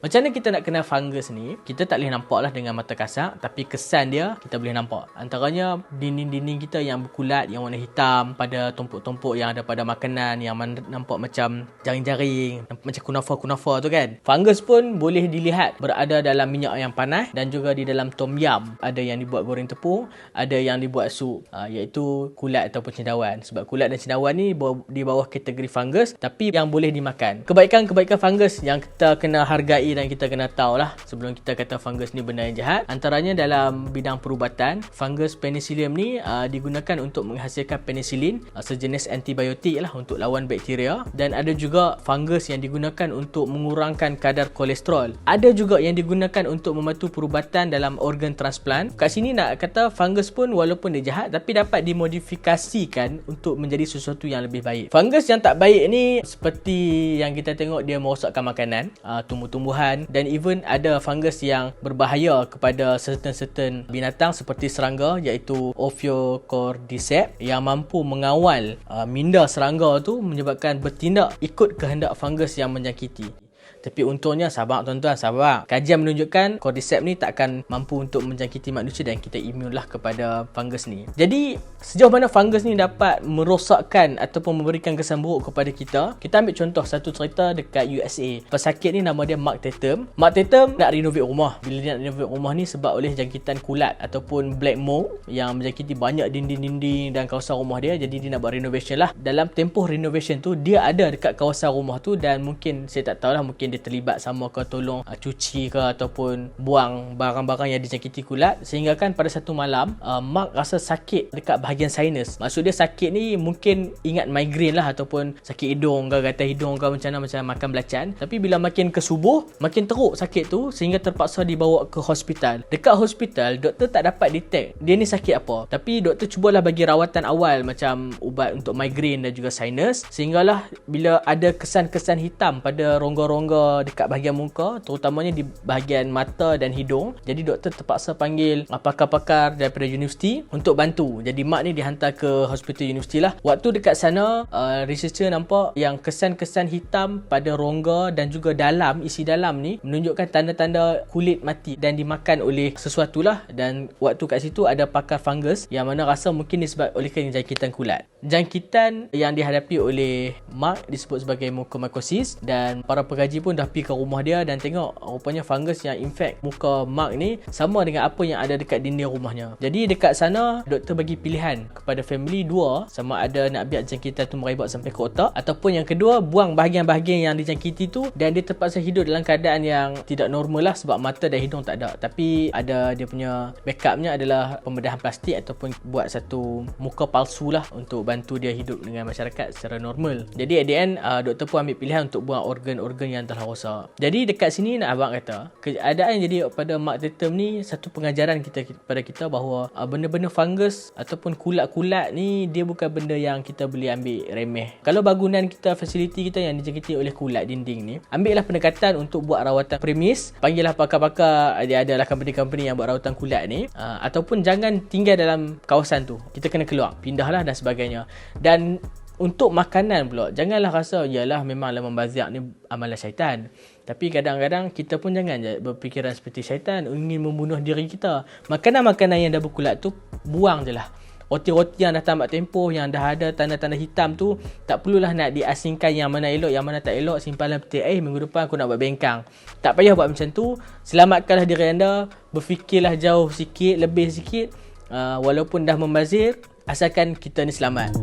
Macam mana kita nak kenal fungus ni? Kita tak boleh nampak lah dengan mata kasar, tapi kesan dia kita boleh nampak. Antaranya dinding-dinding kita yang berkulat, yang warna hitam, pada tumpuk-tumpuk yang ada pada makanan, yang nampak macam jaring-jaring, macam kunafa-kunafa tu kan. Fungus pun boleh dilihat berada dalam minyak yang panas dan juga di dalam tom yum. Ada yang dibuat goreng tepung, ada yang dibuat sup, iaitu kulat ataupun cendawan. Sebab kulat dan cendawan ni di bawah kategori fungus, tapi yang boleh dimakan. Kebaikan-kebaikan fungus yang kita kena hargai dan kita kena tahu lah sebelum kita kata fungus ni benda yang jahat. Antaranya dalam bidang perubatan, fungus penicillium ni digunakan untuk menghasilkan penicillin, sejenis antibiotik lah untuk lawan bakteria. Dan ada juga fungus yang digunakan untuk mengurangkan kadar kolesterol. Ada juga yang digunakan untuk membantu perubatan dalam organ transplant. Kat sini nak kata fungus pun walaupun dia jahat, tapi dapat dimodifikasikan untuk menjadi sesuatu yang lebih baik. Fungus yang tak baik ni seperti yang kita tengok, dia merosakkan makanan, tumbuh-tumbuhan, dan even ada fungus yang berbahaya kepada certain binatang seperti serangga, iaitu Ophiocordyceps, yang mampu mengawal minda serangga tu menyebabkan bertindak ikut kehendak fungus yang menjangkiti. Tapi untungnya, sabar tuan-tuan, sabar. Kajian menunjukkan Cordyceps ni tak akan mampu untuk menjangkiti manusia dan kita imun lah kepada fungus ni. Jadi, sejauh mana fungus ni dapat merosakkan ataupun memberikan kesan buruk kepada kita? Kita ambil contoh satu cerita dekat USA. Pesakit ni nama dia Mark Tatum. Mark Tatum nak renovate rumah. Bila dia nak renovate rumah ni sebab oleh jangkitan kulat ataupun black mold yang menjangkiti banyak dinding-dinding dan kawasan rumah dia. Jadi, dia nak buat renovation lah. Dalam tempoh renovation tu, dia ada dekat kawasan rumah tu dan mungkin, saya tak tahulah, mungkin dia terlibat sama ke tolong cuci ke ataupun buang barang-barang yang dijangkiti kulat, sehingga kan pada satu malam Mark rasa sakit dekat bahagian sinus. Maksud dia sakit ni mungkin ingat migraine lah ataupun sakit hidung ke, gatal hidung ke, macam makan belacan. Tapi bila makin ke subuh, makin teruk sakit tu sehingga terpaksa dibawa ke hospital. Dekat hospital, doktor tak dapat detect dia ni sakit apa, tapi doktor cubalah bagi rawatan awal macam ubat untuk migraine dan juga sinus, sehinggalah bila ada kesan-kesan hitam pada rongga-rongga dekat bahagian muka, terutamanya di bahagian mata dan hidung. Jadi doktor terpaksa panggil pakar-pakar daripada universiti untuk bantu. Jadi Mark ni dihantar ke hospital universiti lah. Waktu dekat sana, researcher nampak yang kesan-kesan hitam pada rongga dan juga isi dalam ni menunjukkan tanda-tanda kulit mati dan dimakan oleh sesuatu lah. Dan waktu kat situ ada pakar fungus yang mana rasa mungkin disebab olehkan jangkitan kulat. Jangkitan yang dihadapi oleh Mark disebut sebagai mucormycosis, dan para pengkaji pun dah pergi ke rumah dia dan tengok rupanya fungus yang infect muka Mark ni sama dengan apa yang ada dekat dinding rumahnya. Jadi dekat sana, doktor bagi pilihan kepada family dua, sama ada nak biar jangkitan tu merebak sampai ke otak, ataupun yang kedua, buang bahagian-bahagian yang dijangkiti tu dan dia terpaksa hidup dalam keadaan yang tidak normal lah sebab mata dan hidung tak ada. Tapi ada dia punya backupnya adalah pembedahan plastik ataupun buat satu muka palsu lah untuk bantu dia hidup dengan masyarakat secara normal. Jadi at the end, doktor pun ambil pilihan untuk buang organ-organ yang telah rosak. Jadi dekat sini nak abang kata, keadaan yang jadi pada Mark Tatum ni satu pengajaran kepada kita bahawa benda-benda fungus ataupun kulat-kulat ni dia bukan benda yang kita boleh ambil remeh. Kalau bangunan kita, fasiliti kita yang dijangkiti oleh kulat dinding ni, ambillah pendekatan untuk buat rawatan premis. Panggillah pakar-pakar, dia adalah company-company yang buat rawatan kulat ni, ataupun jangan tinggal dalam kawasan tu. Kita kena keluar, pindahlah dan sebagainya. Dan untuk makanan pula, janganlah rasa yalah memanglah membazir ni amalan syaitan. Tapi kadang-kadang kita pun jangan berfikiran seperti syaitan ingin membunuh diri kita. Makanan-makanan yang dah berkulat tu buang je lah. Roti-roti yang dah tamat tempoh, yang dah ada tanda-tanda hitam tu, tak perlulah nak diasingkan yang mana elok, yang mana tak elok. Simpanlah peti minggu depan aku nak buat bengkang. Tak payah buat macam tu. Selamatkanlah diri anda. Berfikirlah jauh sikit, lebih sikit. Walaupun dah membazir, asalkan kita ni selamat.